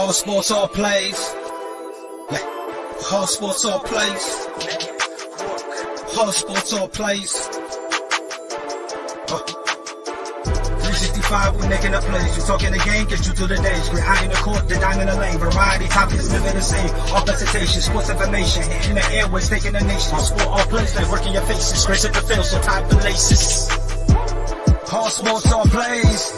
All sports, all plays. All sports, all plays. All sports, all plays. 365, we making a place. You talking the game, get you through the days. We're high in the court, the dime in the lane. Variety topics, living the same. All presentation, sports information. In the airways, taking the nation. All sport, all plays, like working your faces. Grace at the field, so tie the laces. All sports, all plays.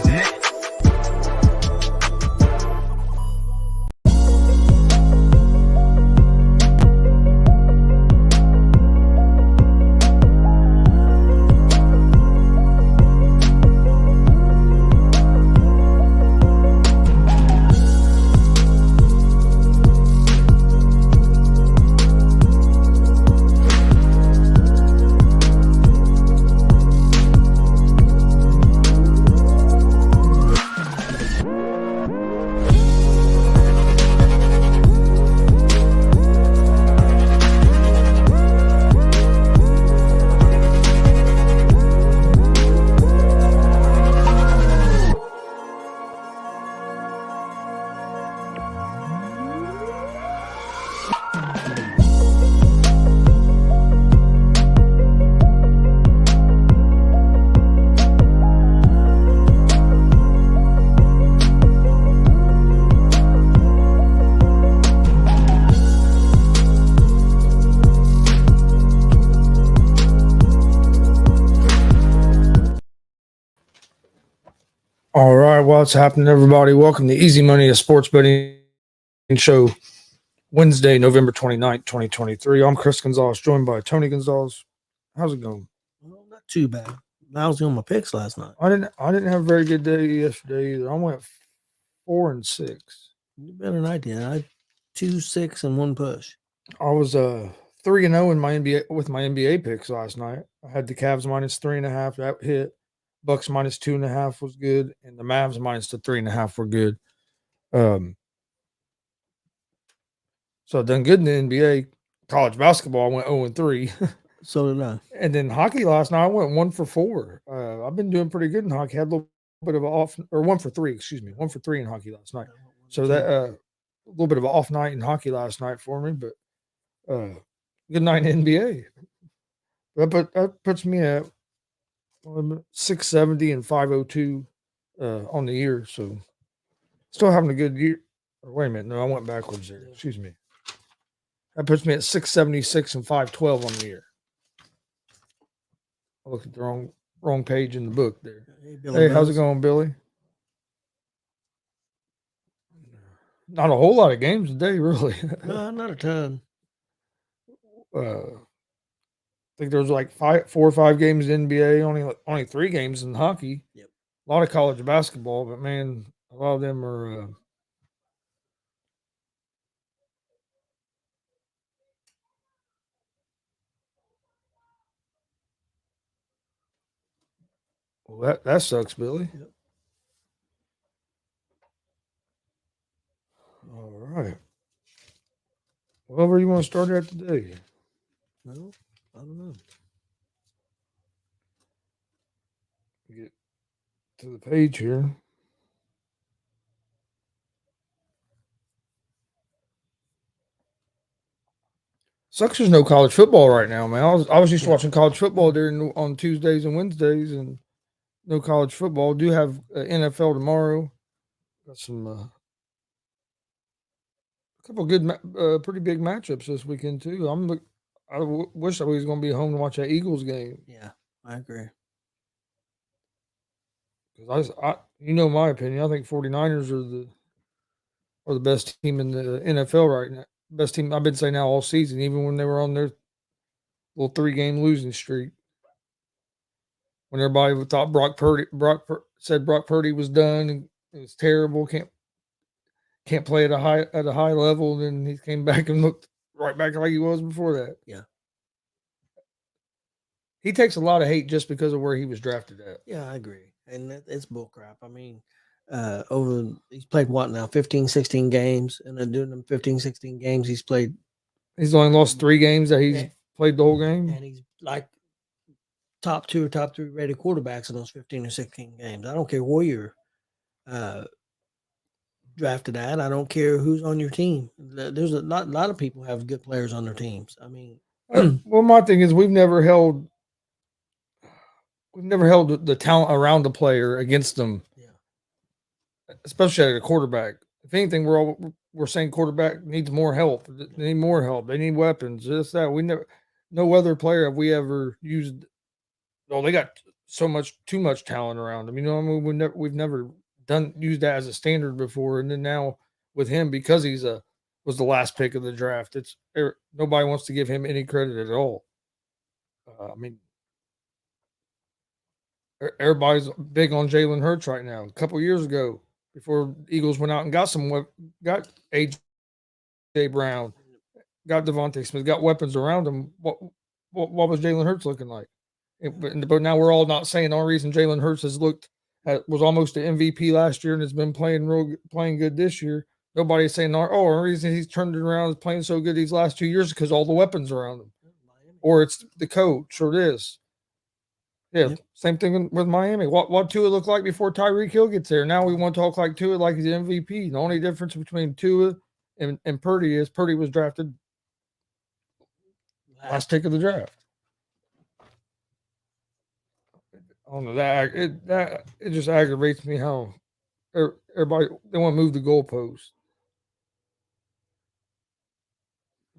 All right, what's happening, everybody? Welcome to Easy Money, a sports betting show, Wednesday, November 29th, 2023. I'm Chris Gonzalez, joined by Tony Gonzalez. How's it going? Well, not too bad. I was doing my picks last night. I didn't have a very good day yesterday either. I went 4-6. You better than I did. I had 2, 6, and 1 push. I was 3-0 in my NBA with my NBA picks last night. I had the Cavs minus 3.5. That hit. Bucks minus 2.5 was good, and the Mavs minus the 3.5 were good. So I done good in the NBA. College basketball, I went 0-3. So did I. And then hockey last night, I went 1 for 4. I've been doing pretty good in hockey. Had a little bit of an off, or 1 for 3, excuse me, 1 for 3 in hockey last night. So that a little bit of an off night in hockey last night for me, but good night in NBA. That puts me at 670 and 502 on the year. So still having a good year. Or wait a minute, no, I went backwards there. Excuse me. That puts me at 676 and 512 on the year. I looked at the wrong page in the book there. Hey, how's it going, Billy? Not a whole lot of games today, really. No, not a ton. I think there was like 4 or 5 games in NBA, only 3 games in hockey. Yep. A lot of college basketball, but man, a lot of them are well, that sucks, Billy. Yep. All right. Well, where you want to start at today? Well, I don't know. Get to the page here. Sucks there's no college football right now, man. I was just watching college football on Tuesdays and Wednesdays, and no college football. Do have NFL tomorrow. Got some a couple good, pretty big matchups this weekend too. I wish I was going to be home to watch that Eagles game. Yeah, I agree. Because you know my opinion. I think 49ers are the best team in the NFL right now. Best team I've been saying now all season, even when they were on their little 3-game losing streak. When everybody thought Brock Purdy was done and it was terrible, can't play at a high level, then he came back and looked right back like he was before that. Yeah. He takes a lot of hate just because of where he was drafted at. Yeah, I agree. And it's bullcrap. I mean, he's played what now? 15, 16 games. And then doing them 15, 16 games, he's only lost 3 games that he's played the whole game. And he's like top 2 or top 3 rated quarterbacks in those 15 or 16 games. I don't care where your drafted at. I don't care who's on your team. There's a lot of people have good players on their teams. I mean, well, my thing is we've never held the talent around the player against them, especially at a quarterback. If anything, we're saying quarterback needs more help. They need more help. They need weapons. This that we never. No other player have we ever used. Oh, they got too much talent around them. You know, what I mean, we've never used that as a standard before, and then now with him because was the last pick of the draft. Nobody wants to give him any credit at all. I mean, everybody's big on Jalen Hurts right now. A couple years ago, before Eagles went out and got A.J. Brown, got Devontae Smith, got weapons around him. What was Jalen Hurts looking like? But now we're all not saying the only reason Jalen Hurts was almost an MVP last year and has been playing good this year. Nobody's saying, the reason he's turned it around is playing so good these last 2 years because all the weapons around him, or it's the coach, or this. Yeah, same thing with Miami. What Tua looked like before Tyreek Hill gets there. Now we want to talk like Tua like he's an MVP. The only difference between Tua and Purdy is Purdy was drafted last pick of the draft. I don't know that it just aggravates me how everybody they want to move the goalpost.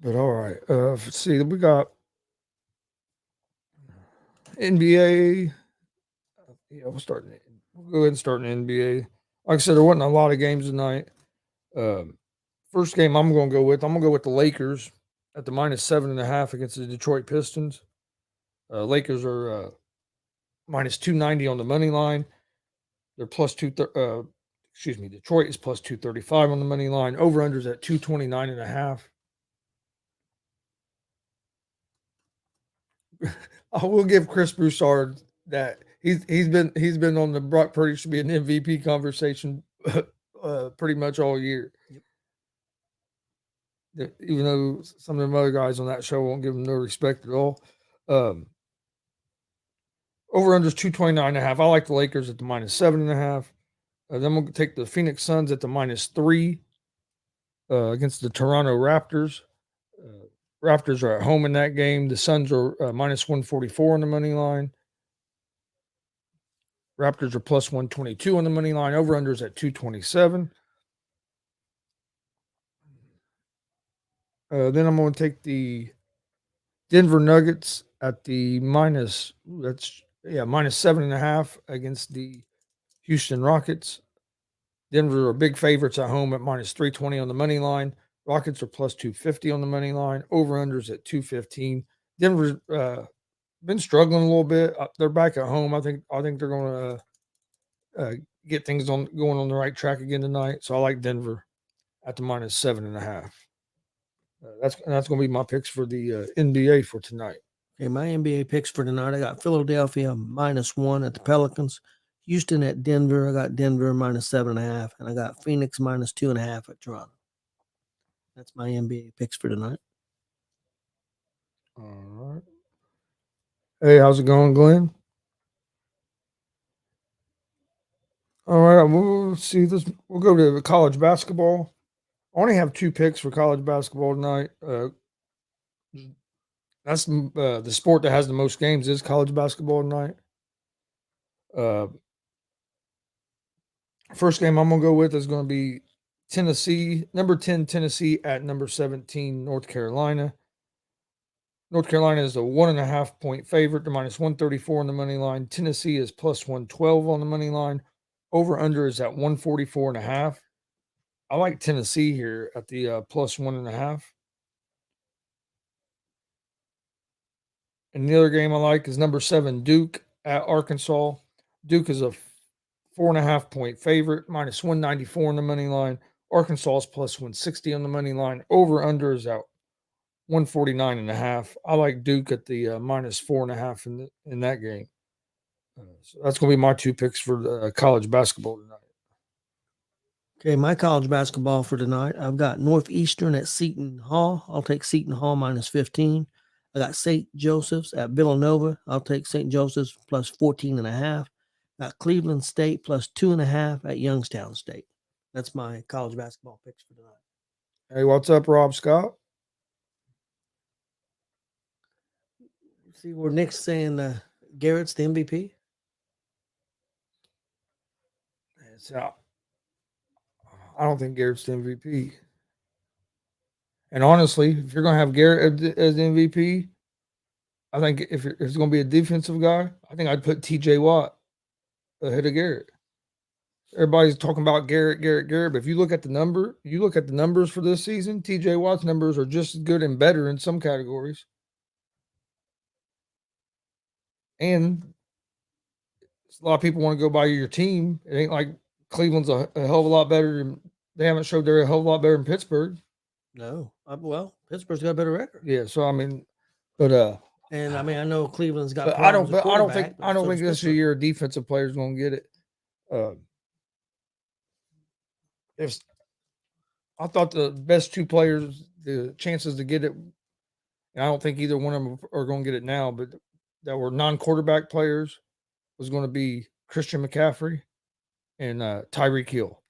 But all right, let's see. We got NBA. Yeah, we'll go ahead and start in NBA. Like I said, there wasn't a lot of games tonight. First game I'm going to go with the Lakers at the -7.5 against the Detroit Pistons. Lakers are -290 on the money line. They're Detroit is +235 on the money line. Over-unders at 229.5. I will give Chris Broussard that he's been on the Brock Purdy should be an MVP conversation pretty much all year. Yep. Even though some of them other guys on that show won't give him no respect at all. Over-unders 229.5. I like the Lakers at the -7.5. Then we'll take the Phoenix Suns at the -3 against the Toronto Raptors. Raptors are at home in that game. The Suns are -144 on the money line. Raptors are +122 on the money line. Over-unders at 227. Then I'm going to take the Denver Nuggets at the -7.5 against the Houston Rockets. Denver are big favorites at home at -320 on the money line. Rockets are +250 on the money line. Over-unders at 215. Denver's been struggling a little bit. They're back at home. I think they're going to get things going on the right track again tonight. So I like Denver at the -7.5. That's going to be my picks for the NBA for tonight. Okay, my NBA picks for tonight. I got Philadelphia -1 at the Pelicans. Houston at Denver. I got Denver -7.5, and I got Phoenix -2.5 at Toronto. That's my NBA picks for tonight. All right. Hey, how's it going, Glenn? All right, we'll see this. We'll go to college basketball. I only have 2 picks for college basketball tonight. That's the sport that has the most games is college basketball tonight. First game I'm going to go with is going to be Tennessee, number 10 Tennessee at number 17 North Carolina. North Carolina is a 1.5 point favorite to -134 on the money line. Tennessee is +112 on the money line. Over-under is at 144.5. I like Tennessee here at the +1.5. And the other game I like is number 7 Duke at Arkansas. Duke is a 4.5 point favorite, -194 on the money line. Arkansas is +160 on the money line. Over-under is out 149.5. I like Duke at the -4.5 in that game. So that's going to be my 2 picks for college basketball tonight. Okay, my college basketball for tonight. I've got Northeastern at Seton Hall. I'll take Seton Hall -15. I got St. Joseph's at Villanova. I'll take St. Joseph's +14.5. Got Cleveland State +2.5 at Youngstown State. That's my college basketball picks for tonight. Hey, what's up, Rob Scott? See where Nick's saying Garrett's the MVP. So, I don't think Garrett's the MVP. And honestly, if you're going to have Garrett as the MVP, I think if it's going to be a defensive guy, I think I'd put T.J. Watt ahead of Garrett. Everybody's talking about Garrett. But if you look at the numbers for this season, T.J. Watt's numbers are just as good and better in some categories. And a lot of people want to go by your team. It ain't like Cleveland's a hell of a lot better. They haven't showed they're a hell of a lot better than Pittsburgh. No, well, Pittsburgh's got a better record. Yeah, so I mean, but and I mean, I know Cleveland's got. But I don't think this year a defensive player is going to get it. If I thought the best two players, the chances to get it, and I don't think either one of them are going to get it now, but that were non-quarterback players was going to be Christian McCaffrey and Tyreek Hill.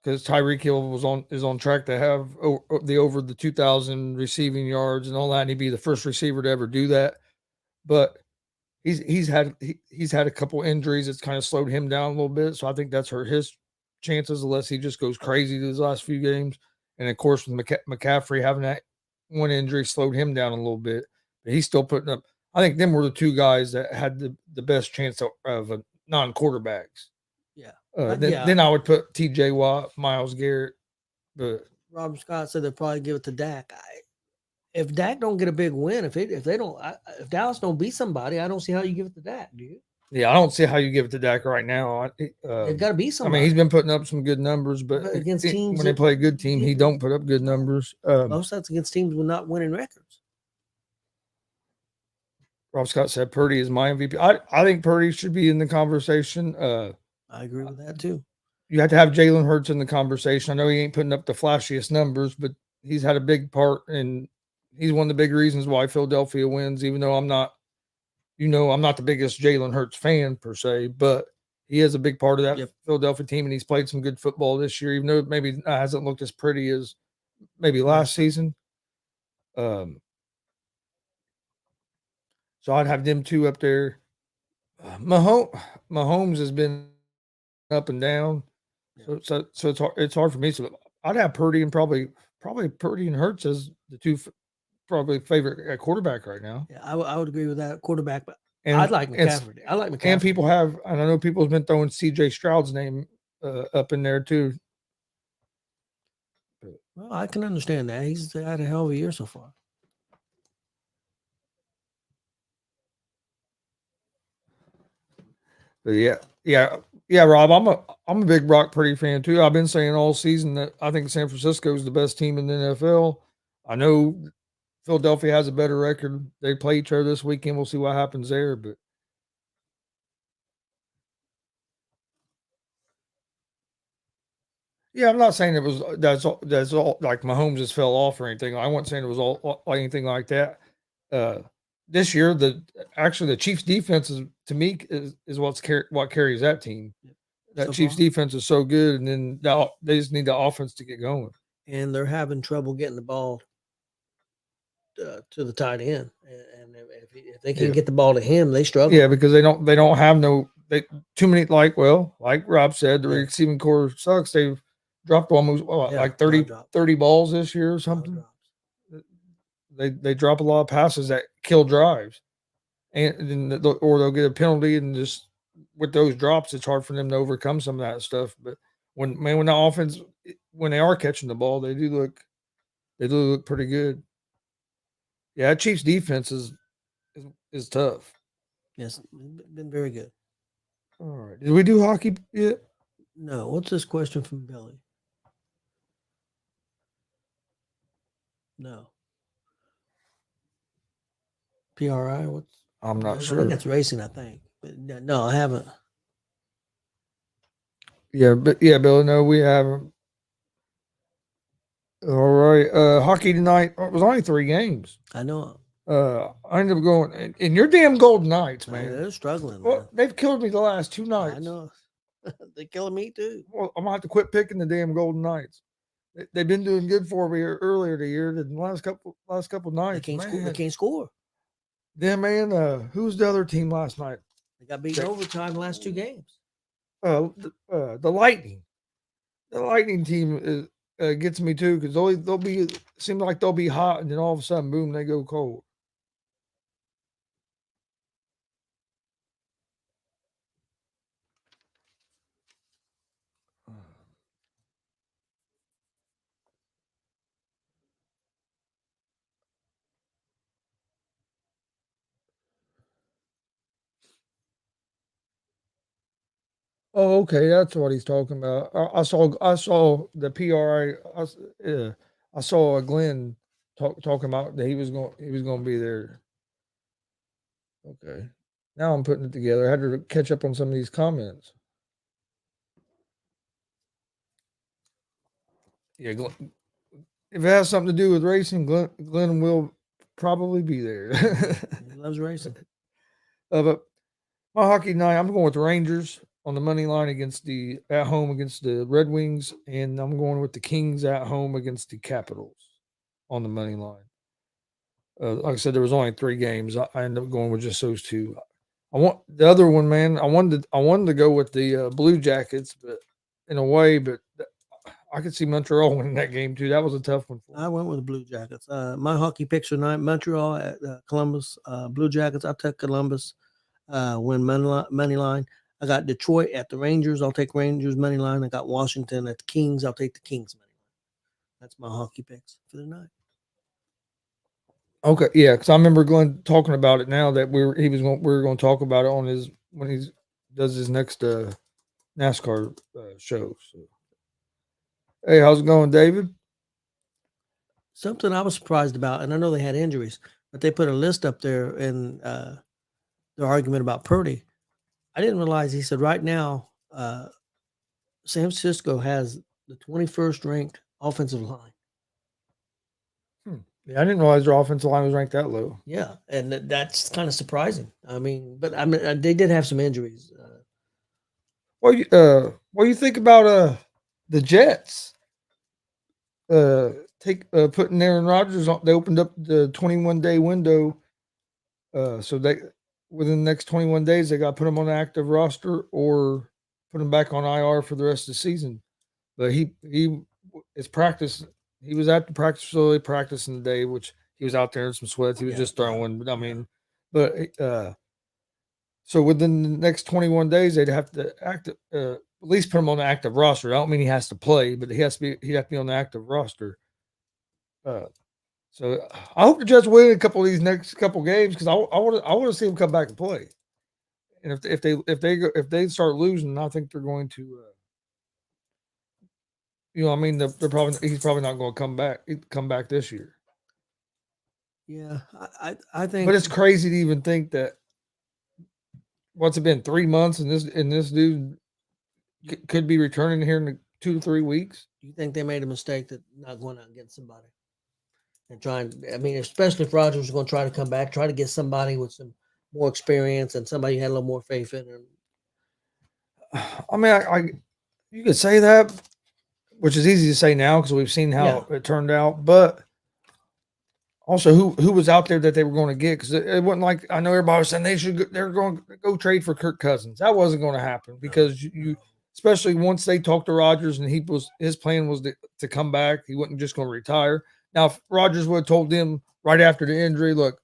Because Tyreek Hill is on track to have over the 2,000 receiving yards and all that, and he'd be the first receiver to ever do that. But he's had a couple injuries that's kind of slowed him down a little bit, so I think that's hurt his chances unless he just goes crazy these last few games. And of course, with McCaffrey having that one injury slowed him down a little bit, but he's still putting up. I think them were the two guys that had the best chance of non-quarterbacks. Yeah. Then I would put T.J. Watt, Myles Garrett. But Robert Scott said they'll probably give it to Dak. If Dak don't get a big win, if Dallas don't beat somebody, I don't see how you give it to Dak, do you? Yeah, I don't see how you give it to Dak right now. They've got to beat somebody. I mean, he's been putting up some good numbers, but against teams when they play a good team, he don't put up good numbers. Most that's against teams with not winning records. Rob Scott said Purdy is my MVP. I think Purdy should be in the conversation. I agree with that too. You have to have Jalen Hurts in the conversation. I know he ain't putting up the flashiest numbers, but he's had a big part, and he's one of the big reasons why Philadelphia wins, even though I'm not the biggest Jalen Hurts fan per se, but he is a big part of that Philadelphia team, and he's played some good football this year, even though it maybe hasn't looked as pretty as maybe last season. So I'd have them two up there. Mahomes has been up and down, so it's hard for me. So I'd have Purdy and probably Purdy and Hurts as the two probably favorite quarterback right now. Yeah, I would agree with that quarterback, but I'd like McCaffrey. I like McCaffrey. And people have, and I know people have been throwing C.J. Stroud's name up in there too. Well, I can understand that. He's had a hell of a year so far. But yeah, Rob, I'm a big Brock Purdy fan too. I've been saying all season that I think San Francisco is the best team in the NFL. I know Philadelphia has a better record. They play each other this weekend. We'll see what happens there. But yeah, I'm not saying that's all like Mahomes just fell off or anything. I wasn't saying it was all anything like that. This year, the Chiefs' defense is to me is what carries that team. That Chiefs' defense is so good, and then they just need the offense to get going. And they're having trouble getting the ball to the tight end, and if they can't get the ball to him, they struggle. Yeah, because they don't have too many like Rob said, the receiving core sucks. They've dropped almost 30 balls this year or something. They drop a lot of passes that kill drives, or they'll get a penalty, and just with those drops, it's hard for them to overcome some of that stuff. But when the offense, when they are catching the ball, they do look pretty good. Yeah, Chiefs defense is tough. Yes, been very good. All right, did we do hockey yet? No. What's this question from Billy? No. PRI? I'm not sure. I think that's racing, I think. But no, I haven't. Yeah, Bill, no, we haven't. All right. Hockey tonight. It was only 3 games. I know. I ended up going in your damn Golden Knights, man. They're struggling. Well, man. they've killed me the last 2 nights. I know. They're killing me too. Well, I'm gonna have to quit picking the damn Golden Knights. They've been doing good for me earlier the year than the last couple They nights. can't score. They Man, can't score. then man, who's the other team last night? They got beaten overtime the last 2 games. The Lightning. The Lightning team gets me too because they'll be seem like they'll be hot and then all of a sudden, boom, they go cold. Oh, okay, that's what he's talking about. I saw the PRI. I saw Glenn talking about that he was going to be there. Okay, now I'm putting it together. I had to catch up on some of these comments. Yeah, if it has something to do with racing, Glenn will probably be there. He loves racing. But my hockey night, I'm going with the Rangers on the money line at home against the Red Wings, and I'm going with the Kings at home against the Capitals on the money line. Like I said, there was only 3 games. I ended up going with just those 2. I want the other one, man. I wanted to go with the Blue Jackets, but in a way, but I could see Montreal winning that game too. That was a tough one for me. I went with the Blue Jackets. My hockey picks tonight: Montreal at Columbus. Blue Jackets. I took Columbus. Win money line. I got Detroit at the Rangers. I'll take Rangers money line. I got Washington at the Kings. I'll take the Kings money line. That's my hockey picks for the night. Okay, yeah, because I remember Glenn talking about it. Now that we were going to talk about it on his when he does his next NASCAR show. So, hey, how's it going, David? Something I was surprised about, and I know they had injuries, but they put a list up there in their argument about Purdy. I didn't realize he said right now San Francisco has the 21st ranked offensive line. Yeah, I didn't realize their offensive line was ranked that low. Yeah, and that's kind of surprising. I mean, but I mean, they did have some injuries. What do you think about the Jets? Putting Aaron Rodgers on. They opened up the 21-day window, so they within the next 21 days they got to put him on the active roster or put him back on IR for the rest of the season. But he is practice. He was at the practice facility practicing today, which he was out there in some sweats. He was just throwing. But I mean, so within the next 21 days, they'd have to at least put him on the active roster. I don't mean he has to play, but he'd have to be on the active roster. So I hope the Jets win a couple of these next couple games because I want to see him come back and play. And if they start losing, I think they're going to. I mean, he's probably not going to come back this year. Yeah, I think. But it's crazy to even think that. What's it been 3 months and this dude could be returning here in 2 to 3 weeks? Do you think they made a mistake that not going out and getting somebody and trying? I mean, especially if Rodgers was going to try to come back, try to get somebody with some more experience and somebody who had a little more faith in him. I mean, you could say that, which is easy to say now because we've seen how it turned out. But also, who was out there that they were going to get? Because it wasn't like I know everybody was saying they're going to go trade for Kirk Cousins. That wasn't going to happen because you especially once they talked to Rodgers and his plan was to come back. He wasn't just going to retire. Now, if Rodgers would have told them right after the injury, look,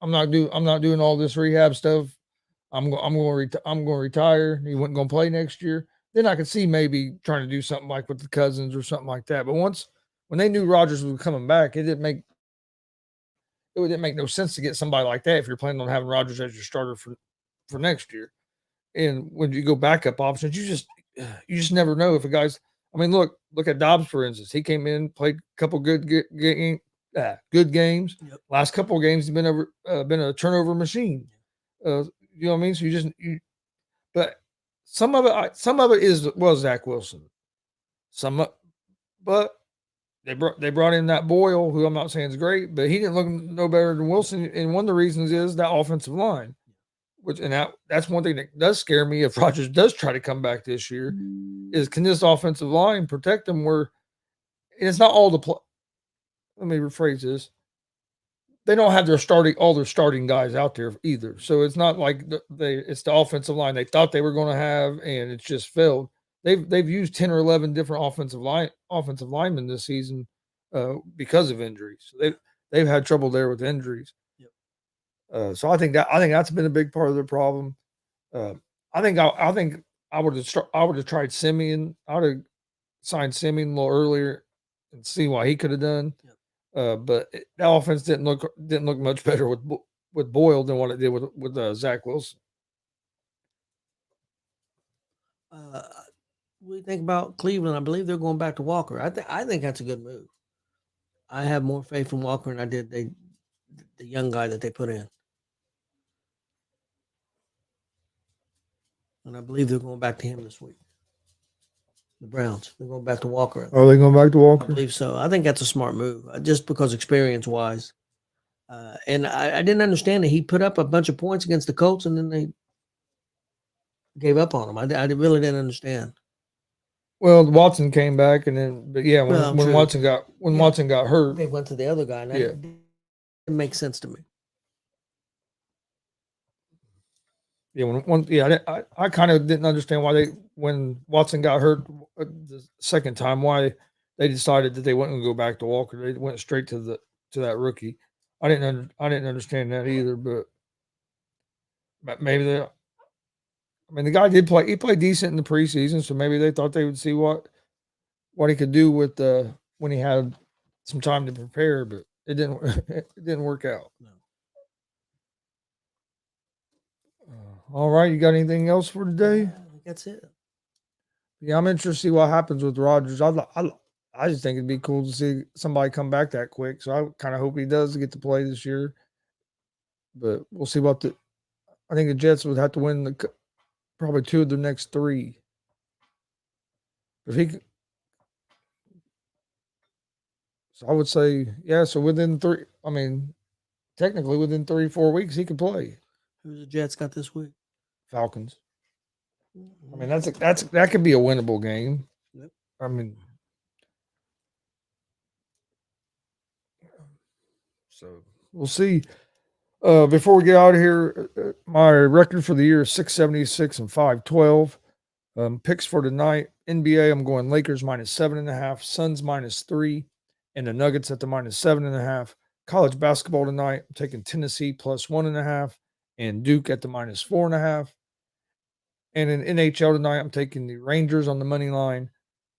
I'm not doing all this rehab stuff. I'm going to retire. He wasn't going to play next year. Then I could see maybe trying to do something like with the Cousins or something like that. But when they knew Rodgers was coming back, it didn't make no sense to get somebody like that if you're planning on having Rodgers as your starter for next year. And when you go backup options, you just never know if a guy's. I mean, look at Dobbs for instance. He came in, played a couple good games. Yep. Last couple of games, he's been a turnover machine. You know what I mean? So but some of it was Zach Wilson. But they brought in that Boyle, who I'm not saying is great, but he didn't look no better than Wilson. And one of the reasons is that offensive line. that's one thing that does scare me if Rodgers does try to come back this year is can this offensive line protect them where it's not all the let me rephrase this. They don't have all their starting guys out there either. So it's not like it's the offensive line they thought they were going to have and it's just failed. They've used 10 or 11 different offensive linemen this season because of injuries. So they've had trouble there with injuries. Yep. So I think that's been a big part of their problem. I think I would have tried Simeon. I would have signed Simeon a little earlier and see what he could have done. Yep. But that offense didn't look much better with Boyle than what it did with Zach Wilson. What do you think about Cleveland? I believe they're going back to Walker. I think that's a good move. I have more faith in Walker than I did the young guy that they put in. And I believe they're going back to him this week. The Browns. They're going back to Walker. Are they going back to Walker? I believe so. I think that's a smart move, just because experience-wise. And I didn't understand that he put up a bunch of points against the Colts, and then they gave up on him. I really didn't understand. Well, Watson came back, and then, but yeah, when Watson got hurt, they went to the other guy. And that didn't make sense to me. Yeah, I kind of didn't understand why when Watson got hurt the second time, why they decided that they weren't going to go back to Walker. They went straight to that rookie. I didn't understand that either, but maybe the guy did play. He played decent in the preseason, so maybe they thought they would see what he could do with when he had some time to prepare, but it didn't work out. No. All right, you got anything else for today? That's it. Yeah, I'm interested to see what happens with Rodgers. I just think it'd be cool to see somebody come back that quick. So I kind of hope he does get to play this year. But we'll see I think the Jets would have to win probably 2 of the next 3. If he, so I would say, yeah. So within 3, technically within 3-4 weeks he could play. Who's the Jets got this week? Falcons. That could be a winnable game. Yep. So we'll see. Before we get out of here, my record for the year is 676 and 512. Picks for tonight: NBA. I'm going Lakers -7.5, Suns -3, and the Nuggets at the -7.5. College basketball tonight: I'm taking Tennessee +1.5, and Duke at the -4.5. And in NHL tonight, I'm taking the Rangers on the money line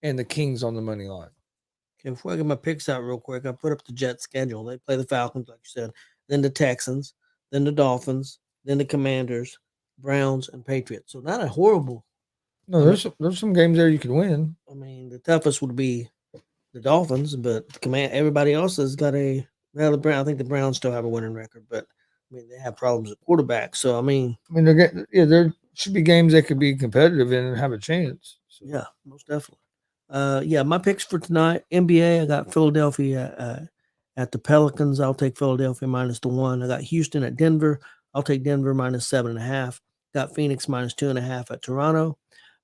and the Kings on the money line. Okay, before I get my picks out real quick, I put up the Jets schedule. They play the Falcons, like you said, then the Texans, then the Dolphins, then the Commanders, Browns, and Patriots. So not a horrible. No, there's some games there you could win. The toughest would be the Dolphins, but everybody else has got I think the Browns still have a winning record, but they have problems at quarterback. So there should be games that could be competitive in and have a chance. So. Yeah, most definitely. My picks for tonight: NBA. I got Philadelphia at the Pelicans. I'll take Philadelphia -1. I got Houston at Denver. I'll take Denver -7.5. Got Phoenix -2.5 at Toronto.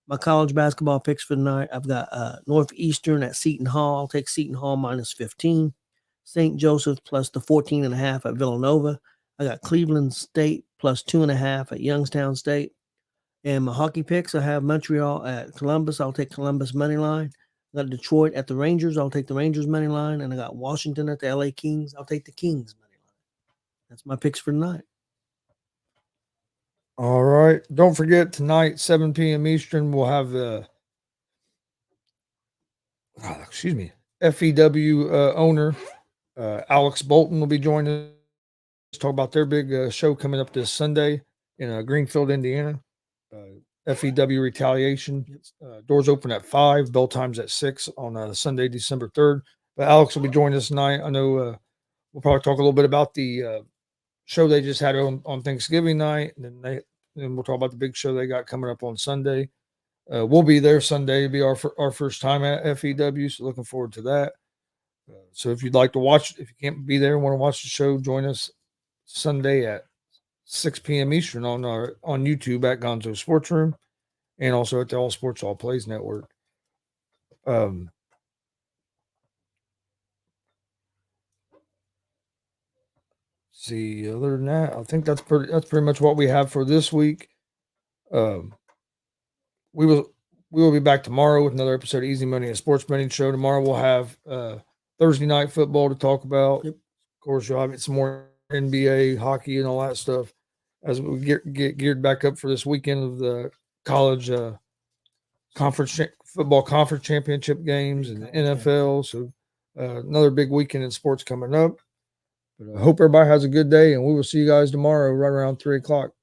My college basketball picks for tonight: I've got Northeastern at Seton Hall. I'll take Seton Hall -15. St. Joseph plus the 14.5 at Villanova. I got Cleveland State +2.5 at Youngstown State. And my hockey picks, I have Montreal at Columbus. I'll take Columbus money line. I got Detroit at the Rangers. I'll take the Rangers money line. And I got Washington at the LA Kings. I'll take the Kings money line. That's my picks for tonight. All right. Don't forget, tonight, 7 p.m. Eastern, we'll have the FEW owner, Alex Bolton, will be joining us to talk about their big show coming up this Sunday in Greenfield, Indiana. FEW Retaliation. Doors open at 5, bell times at 6 on Sunday, December 3rd. But Alex will be joining us tonight. I know we'll probably talk a little bit about the show they just had on Thanksgiving night, and then we'll talk about the big show they got coming up on Sunday. We'll be there Sunday. It'll be our first time at FEW, so looking forward to that. So if you'd like to watch, if you can't be there and want to watch the show, join us Sunday at 6 p.m. Eastern on YouTube at Gonzo Sports Room, and also at the All Sports All Plays Network. See, other than that, I think that's pretty much what we have for this week. We will be back tomorrow with another episode of Easy Money, a sports betting show. Tomorrow we'll have Thursday night football to talk about. Yep. Of course, you'll have some more NBA, hockey, and all that stuff as we get geared back up for this weekend of the college football conference championship games and the NFL. So another big weekend in sports coming up. But I hope everybody has a good day, and we will see you guys tomorrow right around 3 o'clock.